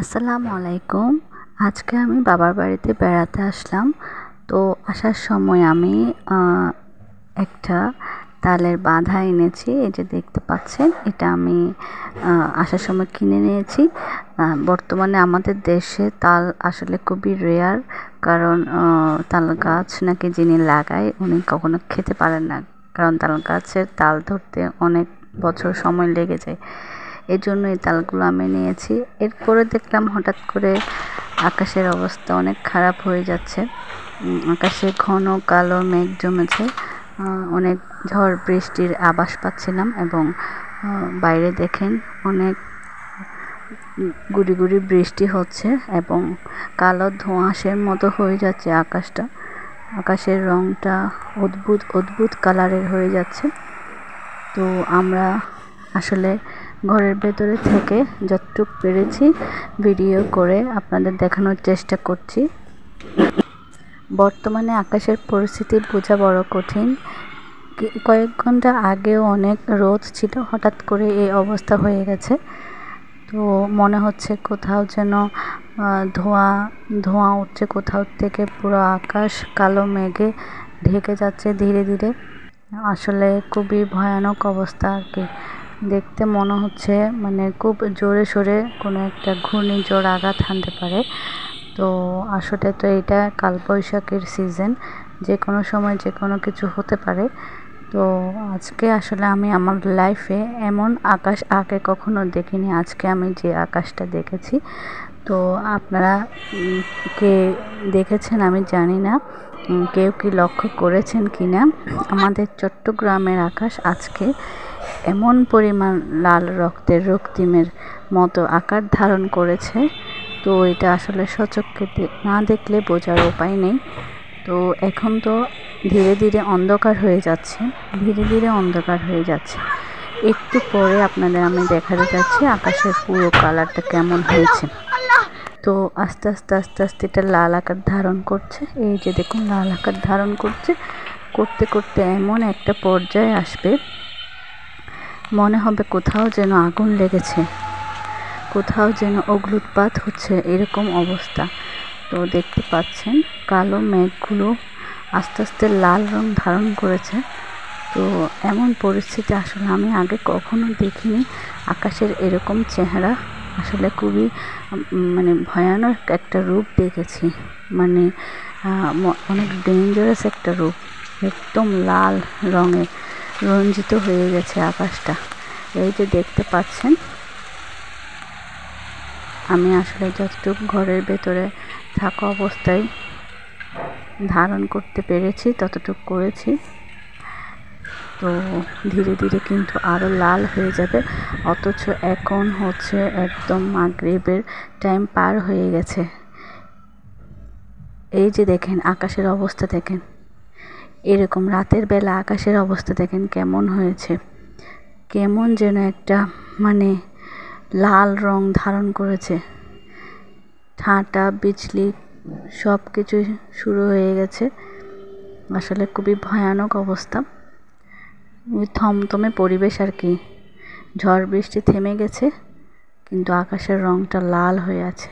আসসালামু আলাইকুম। আজকে আমি বাবার বাড়িতে বেড়াতে আসলাম। তো আসার সময় আমি একটা তালের বাঁধা এনেছি। এই যে দেখতে পাচ্ছেন, এটা আমি আসার সময় কিনে নিয়েছি। বর্তমানে আমাদের দেশে তাল আসলে খুবই রেয়ার, কারণ তাল গাছ নাকি যিনি লাগায় উনি কখনো খেতে পারেন না, কারণ তাল গাছের তাল ধরতে অনেক বছর সময় লেগে যায়। এই জন্য এই তালগুলো আমি নিয়েছি। এরপরে দেখলাম হঠাৎ করে আকাশের অবস্থা অনেক খারাপ হয়ে যাচ্ছে। আকাশে ঘন কালো মেঘ জমেছে। অনেক ঝড় বৃষ্টির আভাস পাচ্ছিলাম, এবং বাইরে দেখেন অনেক গুড়ি গুড়ি বৃষ্টি হচ্ছে এবং কালো ধোঁয়াশের মতো হয়ে যাচ্ছে আকাশটা। আকাশের রংটা অদ্ভুত অদ্ভুত কালারের হয়ে যাচ্ছে। তো আমরা আসলে ঘরের ভেতরে থেকে যতটুকু পেরেছি ভিডিও করে আপনাদের দেখানোর চেষ্টা করছি। বর্তমানে আকাশের পরিস্থিতি বোঝা বড় কঠিন। কয়েক ঘন্টা আগেও অনেক রোদ ছিল, হঠাৎ করে এই অবস্থা হয়ে গেছে। তো মনে হচ্ছে কোথাও যেন ধোঁয়া ধোঁয়া উঠছে, কোথাও থেকে পুরো আকাশ কালো মেঘে ঢেকে যাচ্ছে ধীরে ধীরে। আসলে খুবই ভয়ানক অবস্থা আর কি। দেখতে মনে হচ্ছে মানে খুব জোরে সোরে কোনো একটা ঘূর্ণিঝড় আঘাত হানতে পারে। তো আসলে তো এটা কালবৈশাখীর সিজন, যে কোনো সময় যে কোনো কিছু হতে পারে। তো আজকে আসলে আমি আমার লাইফে এমন আকাশ আগে কখনো দেখিনি। আজকে আমি যে আকাশটা দেখেছি, তো আপনারা কে দেখেছেন আমি জানি না, কেউ কি লক্ষ্য করেছেন কি না। আমাদের চট্টগ্রামের আকাশ আজকে এমন পরিমাণ লাল রক্তের রক্তিমের মতো আকার ধারণ করেছে। তো এটা আসলে সচক্ষে না দেখলে বোঝার উপায় নেই। তো এখন তো ধীরে ধীরে অন্ধকার হয়ে যাচ্ছে, ধীরে ধীরে অন্ধকার হয়ে যাচ্ছে। একটু পরে আপনাদের আমি দেখাতে যাচ্ছি আকাশের পুরো কালারটা কেমন হয়েছে। তো আস্তে আস্তে আস্তে আস্তে এটা লাল আকার ধারণ করছে। এই যে দেখুন, লাল আকার ধারণ করছে, করতে করতে এমন একটা পর্যায়ে আসবে মনে হবে কোথাও যেন আগুন লেগেছে, কোথাও যেন অগ্ন্যুৎপাত হচ্ছে, এরকম অবস্থা। তো দেখতে পাচ্ছেন কালো মেঘগুলো আস্তে আস্তে লাল রং ধারণ করেছে। তো এমন পরিস্থিতি আসলে আমি আগে কখনো দেখিনি। আকাশের এরকম চেহারা আসলে খুবই মানে ভয়ানক একটা রূপ দেখেছি। মানে অনেক ডেঞ্জারাস একটা রূপ। একদম লাল রঙে রঞ্জিত হয়ে গেছে আকাশটা। এই যে দেখতে পাচ্ছেন, আমি আসলে যতটুকু ঘরের ভেতরে থাকা অবস্থায় ধারণ করতে পেরেছি ততটুকু করেছি। তো ধীরে ধীরে কিন্তু আরও লাল হয়ে যাবে, অথচ এখন হচ্ছে একদম মাগরিবের টাইম পার হয়ে গেছে। এই যে দেখেন আকাশের অবস্থা দেখেন, এরকম রাতের বেলা আকাশের অবস্থা দেখেন কেমন হয়েছে। কেমন যেন একটা মানে লাল রং ধারণ করেছে। ঠাঁটা বিজলি সব কিছুই শুরু হয়ে গেছে। আসলে খুবই ভয়ানক অবস্থা, থমথমে পরিবেশ আর কি। ঝড় বৃষ্টি থেমে গেছে, কিন্তু আকাশের রংটা লাল হয়ে আছে।